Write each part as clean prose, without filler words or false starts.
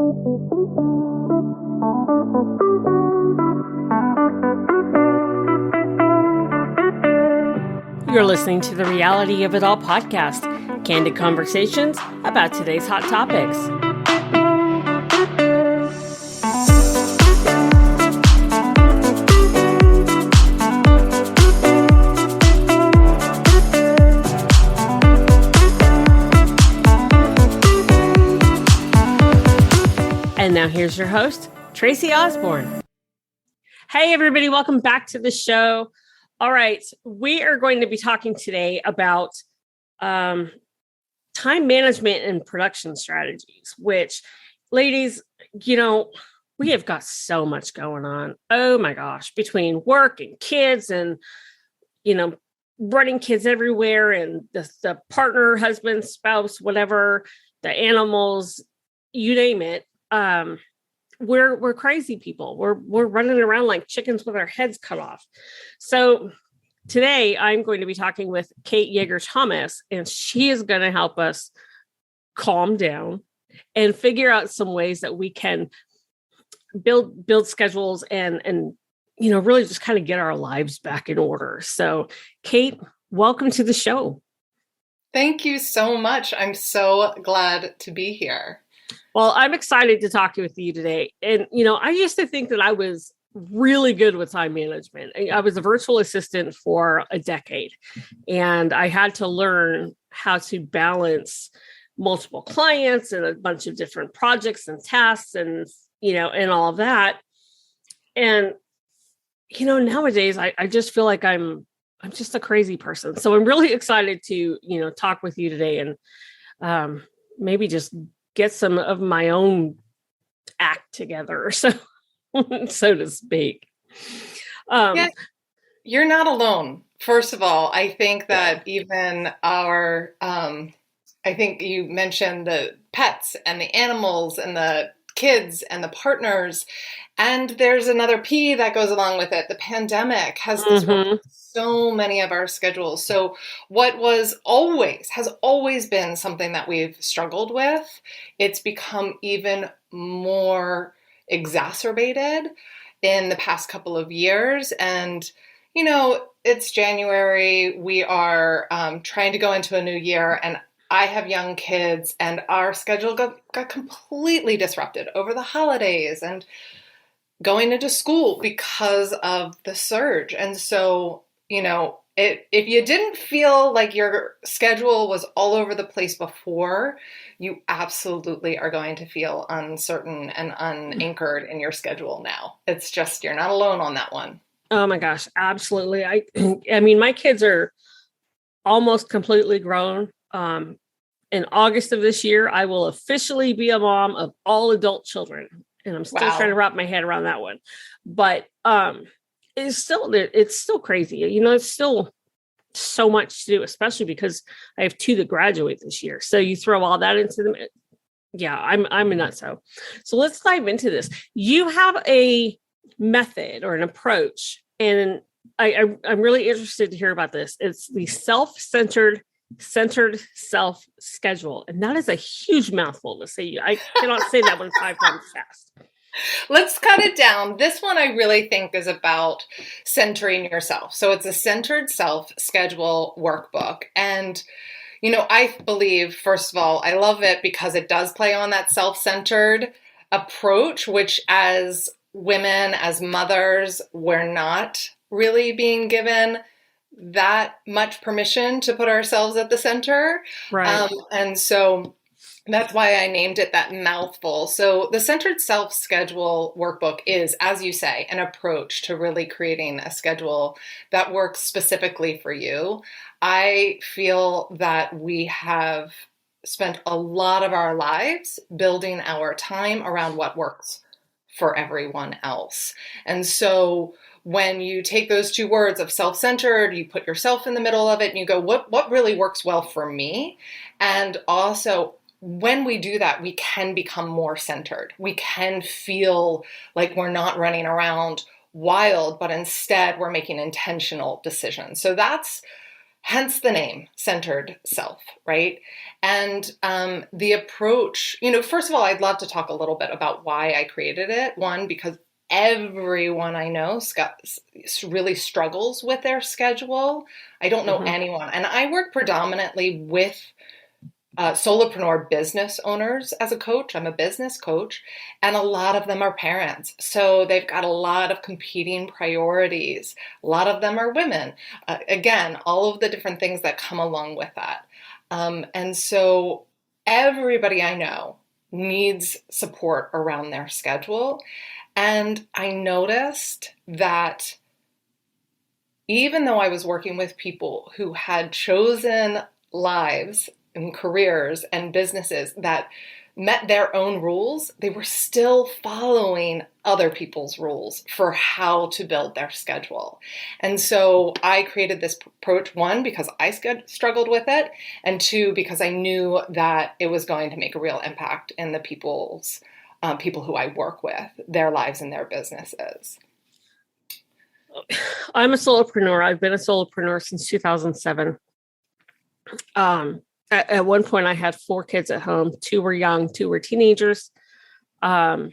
You're listening to the Reality of It All podcast, candid conversations about today's hot topics. And now here's your host, Tracy Osborne. Hey, everybody. Welcome back to the show. All right. We are going to be talking today about time management and production strategies, which, ladies, we have got so much going on. Oh, my gosh. Between work and kids and, running kids everywhere and the partner, husband, spouse, whatever, the animals, you name it. We're crazy people. We're running around like chickens with our heads cut off. So today I'm going to be talking with Kate Jaeger-Thomas, and she is going to help us calm down and figure out some ways that we can build schedules and really just kind of get our lives back in order. So Kate, welcome to the show. Thank you so much. I'm so glad to be here. Well, I'm excited to talk with you today. And, I used to think that I was really good with time management. I was a virtual assistant for a decade, and I had to learn how to balance multiple clients and a bunch of different projects and tasks and, and all of that. And, nowadays I just feel like I'm just a crazy person. So I'm really excited to, talk with you today and maybe just get some of my own act together, so to speak. Yeah, you're not alone. First of all, I think that even I think you mentioned the pets and the animals and the kids and the partners, and there's another P that goes along with it. The pandemic has disrupted so many of our schedules. So what has always been something that we've struggled with, it's become even more exacerbated in the past couple of years. And, it's January. We are trying to go into a new year, and I have young kids, and our schedule got completely disrupted over the holidays and going into school because of the surge. And so, if you didn't feel like your schedule was all over the place before, you absolutely are going to feel uncertain and unanchored in your schedule now. It's just, you're not alone on that one. Oh my gosh, absolutely. I mean, my kids are almost completely grown. In August of this year, I will officially be a mom of all adult children. And I'm still trying to wrap my head around that one. But it's still crazy. It's still so much to do, especially because I have 2 that graduate this year. So you throw all that into them. Yeah, I'm a nutso. So let's dive into this. You have a method or an approach, and I'm really interested to hear about this. It's the centered self schedule. And that is a huge mouthful to say. I cannot say that one 5 times fast. Let's cut it down. This one I really think is about centering yourself. So it's a centered self schedule workbook. And, I believe, first of all, I love it because it does play on that self-centered approach, which as women, as mothers, we're not really being given that much permission to put ourselves at the center. Right. And so that's why I named it that mouthful. So the Centered Self Schedule workbook is, as you say, an approach to really creating a schedule that works specifically for you. I feel that we have spent a lot of our lives building our time around what works for everyone else. And so when you take those 2 words of self-centered, you put yourself in the middle of it and you go, what really works well for me? And also, when we do that, we can become more centered. We can feel like we're not running around wild, but instead we're making intentional decisions. So that's hence the name, Centered Self, right? And the approach, first of all, I'd love to talk a little bit about why I created it. One, because everyone I know really struggles with their schedule. I don't know anyone. And I work predominantly with solopreneur business owners as a coach. I'm a business coach, and a lot of them are parents. So they've got a lot of competing priorities. A lot of them are women. Again, all of the different things that come along with that. And so everybody I know needs support around their schedule. And I noticed that even though I was working with people who had chosen lives and careers and businesses that met their own rules, they were still following other people's rules for how to build their schedule. And so I created this approach, one, because I struggled with it, and two, because I knew that it was going to make a real impact in the people who I work with, their lives and their businesses. I'm a solopreneur. I've been a solopreneur since 2007. At one point, I had 4 kids at home. 2 were young, 2 were teenagers. I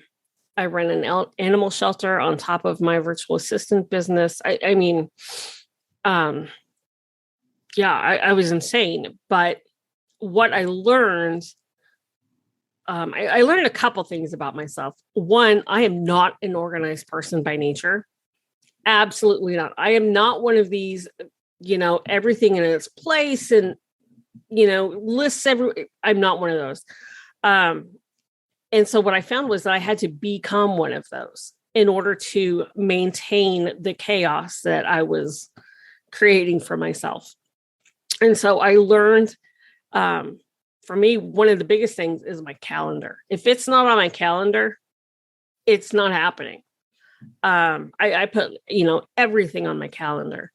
ran an animal shelter on top of my virtual assistant business. I was insane. But what I learned, I learned a couple things about myself. One, I am not an organized person by nature. Absolutely not. I am not one of these, everything in its place and lists I'm not one of those. And so what I found was that I had to become one of those in order to maintain the chaos that I was creating for myself. And so I learned, for me, one of the biggest things is my calendar. If it's not on my calendar, it's not happening. I put, everything on my calendar.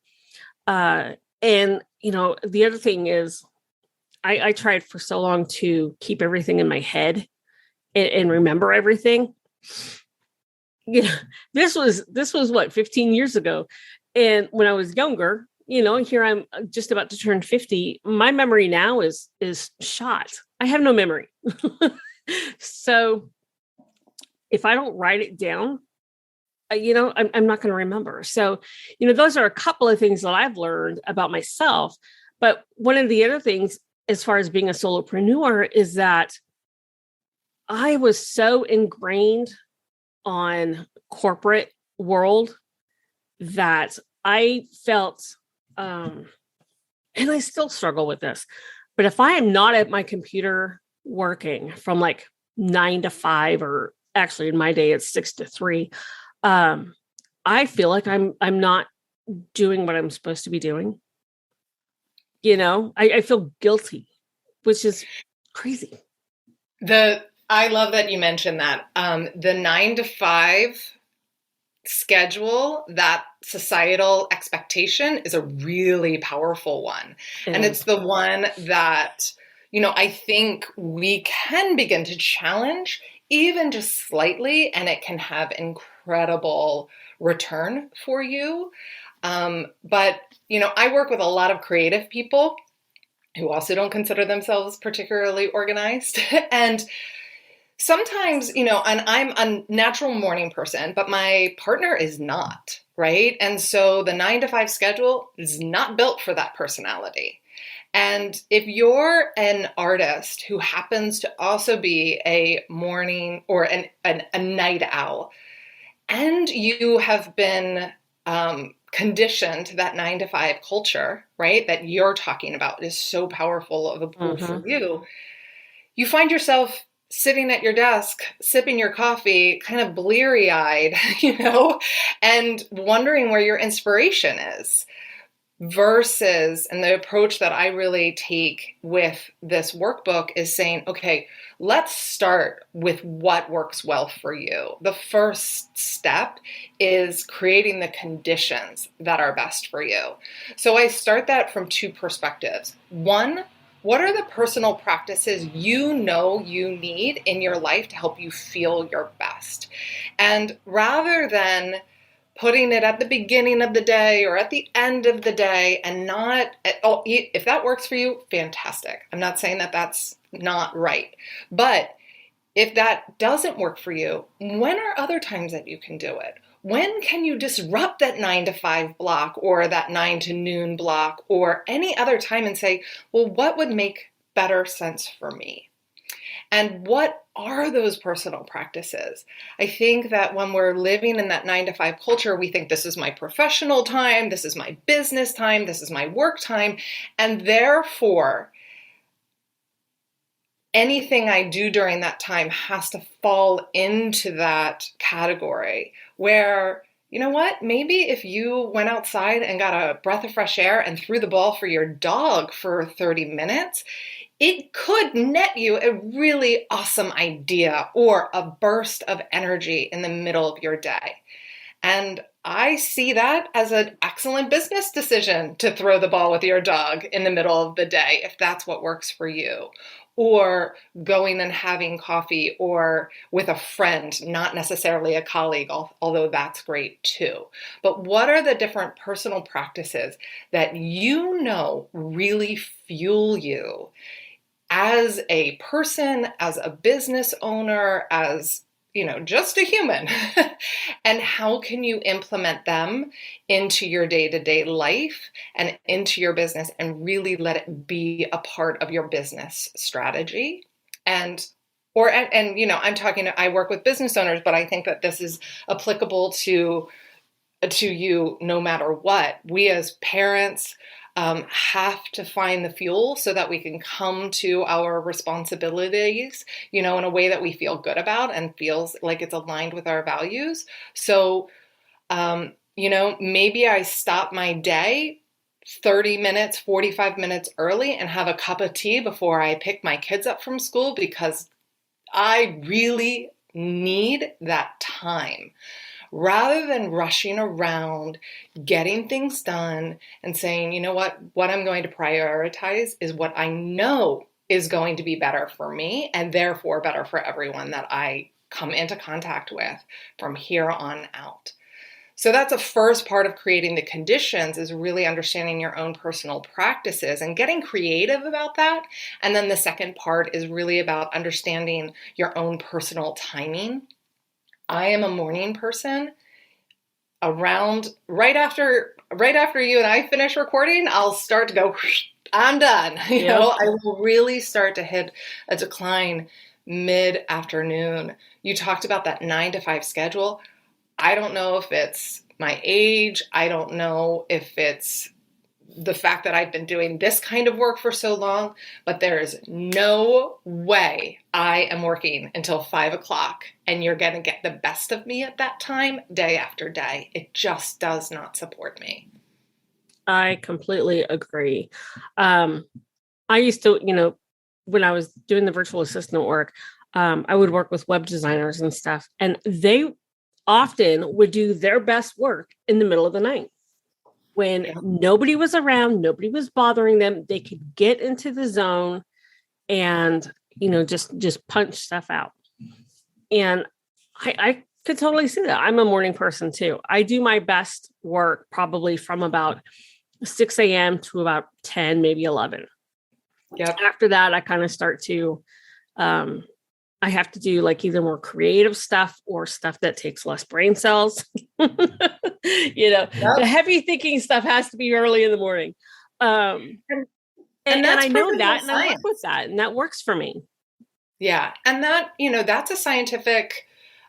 And, the other thing is, I tried for so long to keep everything in my head and remember everything. This was what, 15 years ago. And when I was younger, here I'm just about to turn 50. My memory now is shot. I have no memory. So if I don't write it down, I'm not going to remember. So, those are a couple of things that I've learned about myself. But one of the other things, as far as being a solopreneur, is that I was so ingrained on corporate world that I felt, and I still struggle with this, but if I am not at my computer working from like 9 to 5, or actually in my day, it's 6 to 3, I feel like I'm not doing what I'm supposed to be doing. I feel guilty, which is crazy. I love that you mentioned that. The 9 to 5 schedule, that societal expectation, is a really powerful one. And it's the one that, I think we can begin to challenge even just slightly, and it can have incredible return for you. But, I work with a lot of creative people who also don't consider themselves particularly organized. And sometimes, and I'm a natural morning person, but my partner is not, right? And so the 9 to 5 schedule is not built for that personality. And if you're an artist who happens to also be a morning or a night owl, and you have been conditioned to that 9 to 5 culture, right, that you're talking about is so powerful of a pull for you, you find yourself sitting at your desk, sipping your coffee, kind of bleary-eyed, and wondering where your inspiration is. Versus, and the approach that I really take with this workbook is saying, okay, let's start with what works well for you. The first step is creating the conditions that are best for you. So I start that from 2 perspectives. One, what are the personal practices you need in your life to help you feel your best? And rather than putting it at the beginning of the day or at the end of the day, and not, oh, if that works for you, fantastic. I'm not saying that that's not right. But if that doesn't work for you, when are other times that you can do it? When can you disrupt that 9 to 5 block or that 9 to noon block or any other time and say, well, what would make better sense for me? And what are those personal practices? I think that when we're living in that 9 to 5 culture, we think this is my professional time, this is my business time, this is my work time, and therefore anything I do during that time has to fall into that category where, you know what, maybe if you went outside and got a breath of fresh air and threw the ball for your dog for 30 minutes, it could net you a really awesome idea or a burst of energy in the middle of your day. And I see that as an excellent business decision to throw the ball with your dog in the middle of the day, if that's what works for you. Or going and having coffee or with a friend, not necessarily a colleague, although that's great too. But what are the different personal practices that you know really fuel you as a person, as a business owner, as, you know, just a human? And how can you implement them into your day-to-day life and into your business and really let it be a part of your business strategy? And you know, I work with business owners, but I think that this is applicable to you no matter what. We as parents have to find the fuel so that we can come to our responsibilities, you know, in a way that we feel good about and feels like it's aligned with our values. So, you know, maybe I stop my day 30 minutes, 45 minutes early and have a cup of tea before I pick my kids up from school because I really need that time. Rather than rushing around, getting things done and saying, you know what I'm going to prioritize is what I know is going to be better for me and therefore better for everyone that I come into contact with from here on out. So that's the first part of creating the conditions, is really understanding your own personal practices and getting creative about that. And then the second part is really about understanding your own personal timing. I am a morning person. Around right after you and I finish recording, I'll start to go, I'm done. You know, I will really start to hit a decline mid-afternoon. You talked about that 9 to 5 schedule. I don't know if it's my age. I don't know if it's the fact that I've been doing this kind of work for so long, but there is no way I am working until 5 o'clock and you're going to get the best of me at that time, day after day. It just does not support me. I completely agree. I used to, you know, when I was doing the virtual assistant work, I would work with web designers and stuff, and they often would do their best work in the middle of the night. When nobody was around, nobody was bothering them, they could get into the zone and, you know, just punch stuff out. And I could totally see that. I'm a morning person too. I do my best work probably from about 6 a.m. to about 10, maybe 11. Yep. After that, I kind of start to, I have to do like either more creative stuff or stuff that takes less brain cells. You know, the heavy thinking stuff has to be early in the morning. And I know that, and I work with that, and that works for me. Yeah. And that, you know, that's a scientific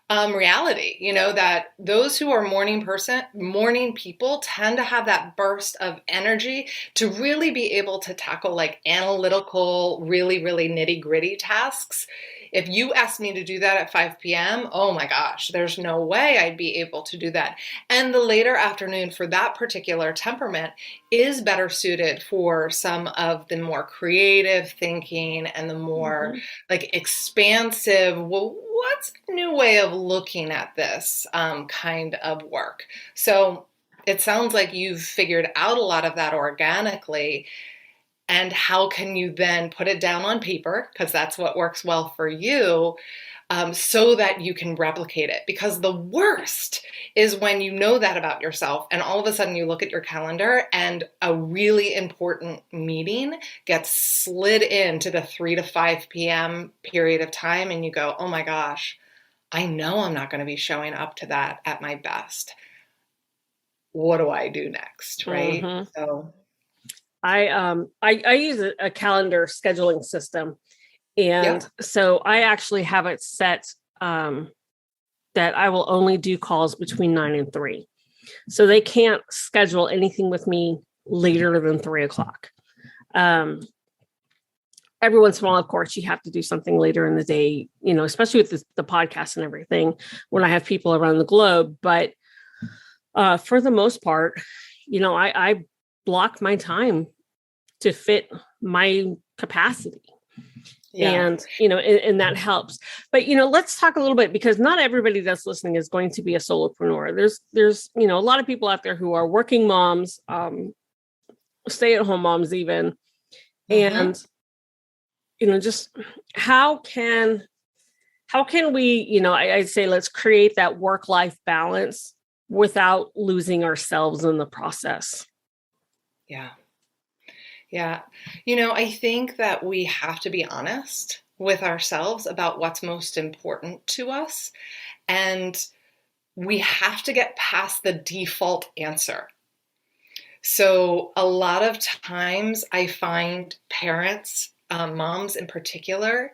reality, you know, that those who are morning people tend to have that burst of energy to really be able to tackle like analytical, really, really nitty gritty tasks. If you asked me to do that at 5 p.m., oh my gosh, there's no way I'd be able to do that. And the later afternoon for that particular temperament is better suited for some of the more creative thinking and the more like expansive, well, what's a new way of looking at this kind of work? So it sounds like you've figured out a lot of that organically. And how can you then put it down on paper? Because that's what works well for you. so that you can replicate it. Because the worst is when you know that about yourself and all of a sudden you look at your calendar and a really important meeting gets slid into the 3 to 5 p.m. period of time and you go, oh my gosh, I know I'm not going to be showing up to that at my best. What do I do next? Right. Mm-hmm. So I use a calendar scheduling system. And so I actually have it set that I will only do calls between 9 and 3. So they can't schedule anything with me later than 3 o'clock. Every once in a while, of course, you have to do something later in the day, especially with the podcast and everything when I have people around the globe. But for the most part, I block my time to fit my capacity. Yeah. And that helps. But, let's talk a little bit, because not everybody that's listening is going to be a solopreneur. There's a lot of people out there who are working moms, stay-at-home moms even. And, just how can we, I'd say let's create that work-life balance without losing ourselves in the process. Yeah. Yeah. I think that we have to be honest with ourselves about what's most important to us. And we have to get past the default answer. So a lot of times I find parents, moms in particular,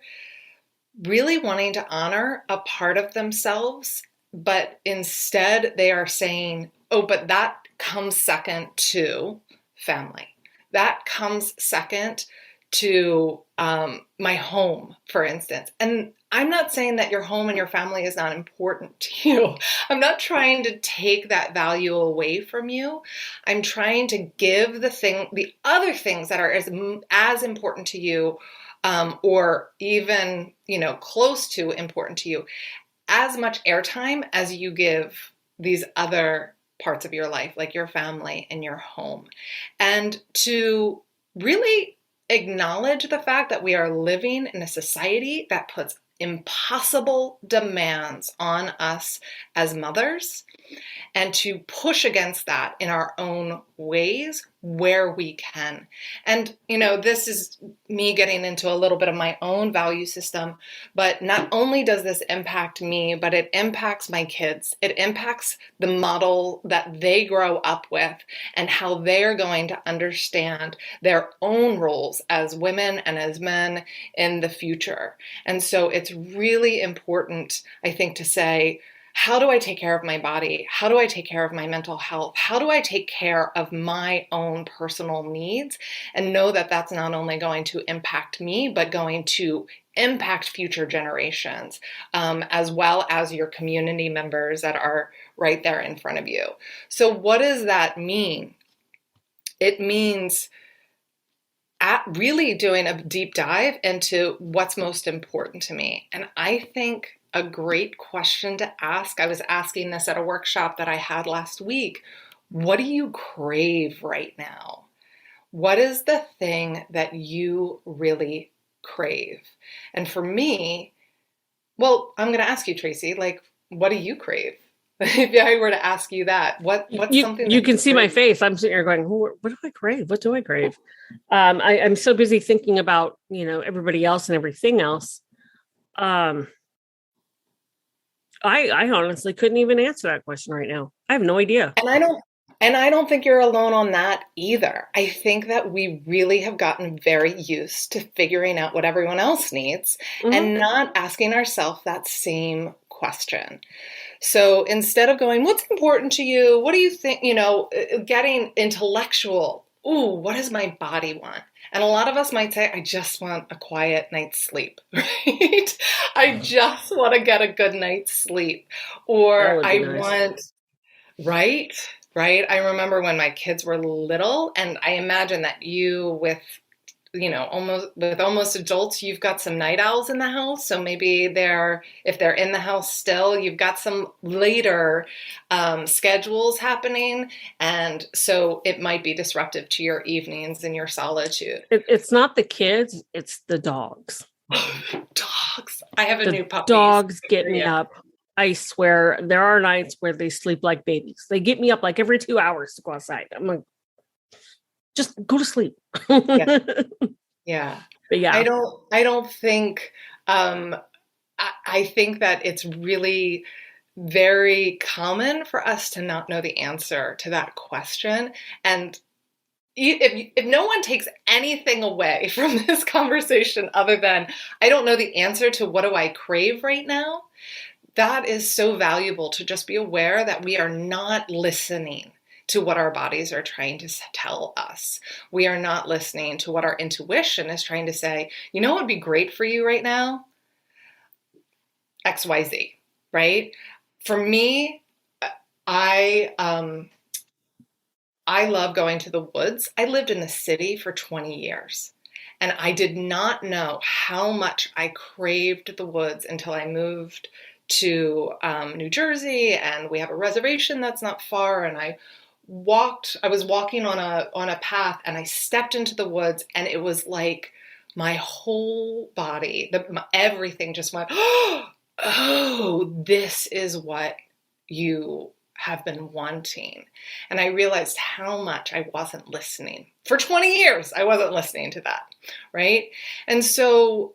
really wanting to honor a part of themselves, but instead they are saying, oh, but that comes second to family. That comes second to my home, for instance. And I'm not saying that your home and your family is not important to you. I'm not trying to take that value away from you. I'm trying to give the other things that are as important to you, or even, close to important to you, as much airtime as you give these other parts of your life, like your family and your home. And to really acknowledge the fact that we are living in a society that puts impossible demands on us as mothers, and to push against that in our own ways where we can. And, this is me getting into a little bit of my own value system, but not only does this impact me, but it impacts my kids. It impacts the model that they grow up with and how they're going to understand their own roles as women and as men in the future. And so it's really important, I think, to say, how do I take care of my body? How do I take care of my mental health? How do I take care of my own personal needs? And know that that's not only going to impact me, but going to impact future generations, as well as your community members that are right there in front of you. So what does that mean? It means really doing a deep dive into what's most important to me. And I think a great question to ask, I was asking this at a workshop that I had last week, what do you crave right now? What is the thing that you really crave? And for me, well, I'm going to ask you, Tracy, what do you crave? If I were to ask you that, what's something you can see my face? I'm sitting here going, what do I crave? What do I crave? I'm so busy thinking about, everybody else and everything else. I honestly couldn't even answer that question right now. I have no idea. And I don't think you're alone on that either. I think that we really have gotten very used to figuring out what everyone else needs, and not asking ourselves that same question. So instead of going, what's important to you? What do you think, getting intellectual. Ooh, what does my body want? And a lot of us might say, I just want a quiet night's sleep, right? I just want to get a good night's sleep. Or I want, right? I remember when my kids were little, and I imagine that you with almost adults, you've got some night owls in the house. So maybe if they're in the house still, you've got some later schedules happening. And so it might be disruptive to your evenings and your solitude. It's not the kids, it's the dogs. Dogs. I have a new puppy. Dogs get me up. I swear, there are nights where they sleep like babies. They get me up like every 2 hours to go outside. I'm like, just go to sleep. Yeah. Yeah. But yeah. I don't think, I think that it's really very common for us to not know the answer to that question. And if no one takes anything away from this conversation other than, I don't know the answer to what do I crave right now, that is so valuable to just be aware that we are not listening to what our bodies are trying to tell us. We are not listening to what our intuition is trying to say. You know what would be great for you right now? XYZ, right? For me, I love going to the woods. I lived in the city for 20 years, and I did not know how much I craved the woods until I moved to New Jersey, and we have a reservation that's not far, and I was walking on a path, and I stepped into the woods, and it was like my whole body, everything just went, oh, this is what you have been wanting. And I realized how much I wasn't listening. For 20 years, I wasn't listening to that, right? And so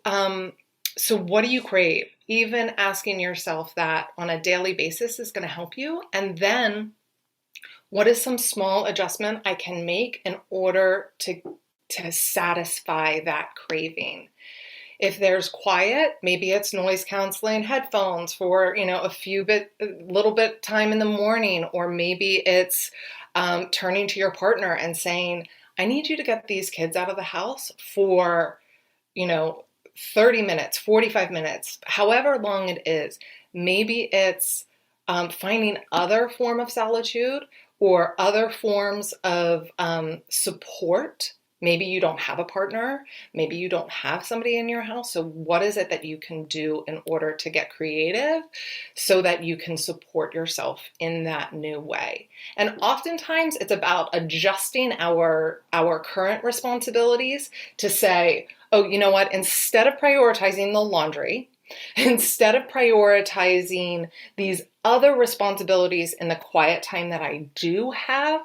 what do you crave? Even asking yourself that on a daily basis is going to help you. And then what is some small adjustment I can make in order to satisfy that craving? If there's quiet, maybe it's noise canceling headphones for, a little bit time in the morning, or maybe it's turning to your partner and saying, I need you to get these kids out of the house for, 30 minutes, 45 minutes, however long it is. Maybe it's finding other form of solitude or other forms of support. Maybe you don't have a partner. Maybe you don't have somebody in your house. So what is it that you can do in order to get creative so that you can support yourself in that new way? And oftentimes it's about adjusting our current responsibilities to say, oh, you know what? Instead of prioritizing the laundry, instead of prioritizing these other responsibilities in the quiet time that I do have,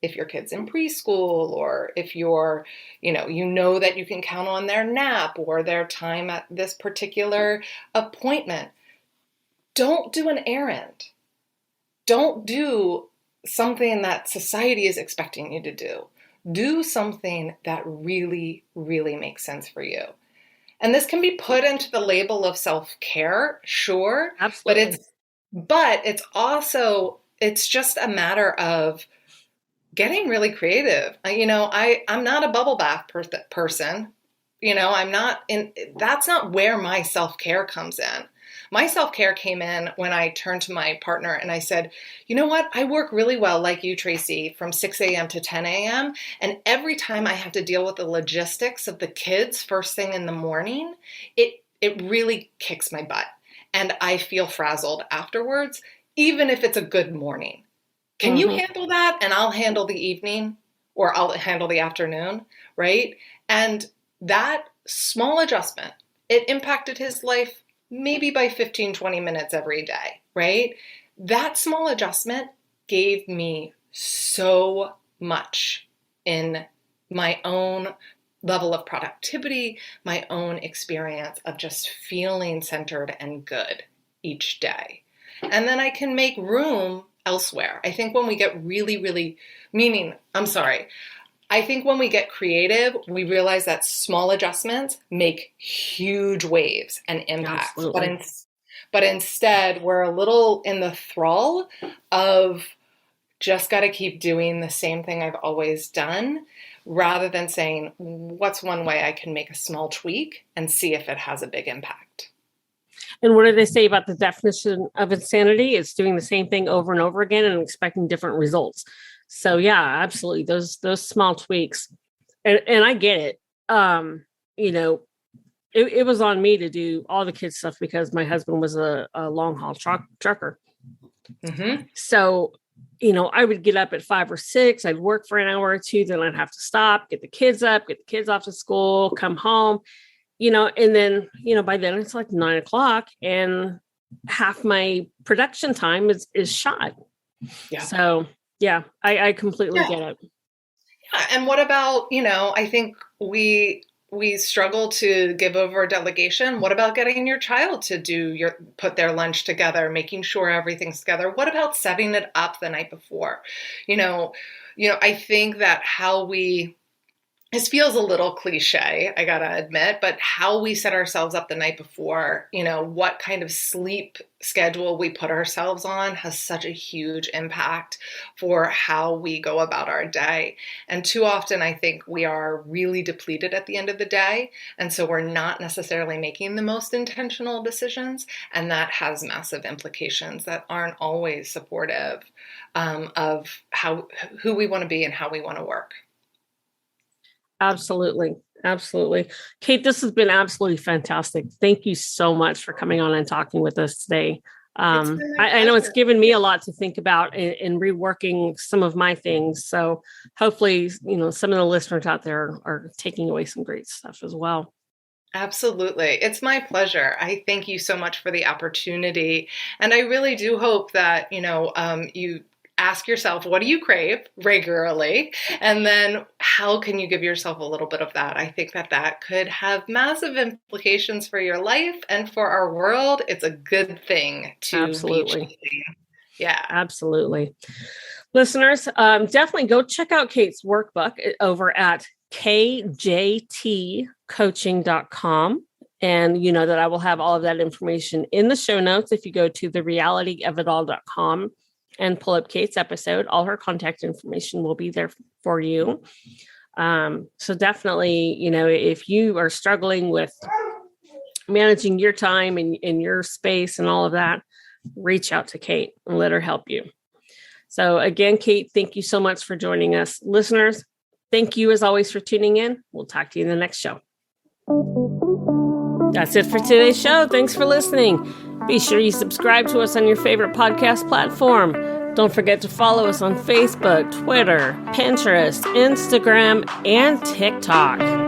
if your kid's in preschool, or if you're, you know that you can count on their nap or their time at this particular appointment, don't do an errand. Don't do something that society is expecting you to do. Do something that really, really makes sense for you. And this can be put into the label of self-care, sure. Absolutely. But it's also, it's just a matter of getting really creative. I'm not a bubble bath person. That's not where my self-care comes in. My self-care came in when I turned to my partner and I said, you know what? I work really well, like you, Tracy, from 6 a.m. to 10 a.m. And every time I have to deal with the logistics of the kids first thing in the morning, it really kicks my butt. And I feel frazzled afterwards, even if it's a good morning. Can you handle that? And I'll handle the evening, or I'll handle the afternoon, right? And that small adjustment, it impacted his life maybe by 15, 20 minutes every day, right? That small adjustment gave me so much in my own level of productivity, my own experience of just feeling centered and good each day. And then I can make room elsewhere. I think when we get I think when we get creative, we realize that small adjustments make huge waves and impact. But instead, we're a little in the thrall of just got to keep doing the same thing I've always done, rather than saying, what's one way I can make a small tweak and see if it has a big impact? And what do they say about the definition of insanity? It's doing the same thing over and over again and expecting different results. So yeah, absolutely. Those small tweaks, and I get it. It was on me to do all the kids stuff because my husband was a long haul trucker. Mm-hmm. So, I would get up at 5 or 6. I'd work for an hour or two. Then I'd have to stop, get the kids up, get the kids off to school, come home. and then, by then it's like 9:00 and half my production time is shot. Yeah. So yeah, I completely get it. Yeah. And what about, I think we struggle to give over delegation. What about getting your child to put their lunch together, making sure everything's together? What about setting it up the night before? I think that this feels a little cliche, I gotta admit, but how we set ourselves up the night before, what kind of sleep schedule we put ourselves on has such a huge impact for how we go about our day. And too often, I think we are really depleted at the end of the day. And so we're not necessarily making the most intentional decisions. And that has massive implications that aren't always supportive of who we want to be and how we want to work. Absolutely. Absolutely. Kate, this has been absolutely fantastic. Thank you so much for coming on and talking with us today. I know it's given me a lot to think about in reworking some of my things. So hopefully, some of the listeners out there are taking away some great stuff as well. Absolutely. It's my pleasure. I thank you so much for the opportunity. And I really do hope that, you ask yourself, what do you crave regularly? And then how can you give yourself a little bit of that? I think that could have massive implications for your life and for our world. It's a good thing to Absolutely. be changing. Yeah. Absolutely. Listeners, definitely go check out Kate's workbook over at kjtcoaching.com. And you know that I will have all of that information in the show notes. If you go to therealityofitall.com and pull up Kate's episode, all her contact information will be there for you. So definitely, if you are struggling with managing your time and in your space and all of that, reach out to Kate and let her help you. So again, Kate, thank you so much for joining us. Listeners, thank you as always for tuning in. We'll talk to you in the next show. That's it for today's show. Thanks for listening. Be sure you subscribe to us on your favorite podcast platform. Don't forget to follow us on Facebook, Twitter, Pinterest, Instagram, and TikTok.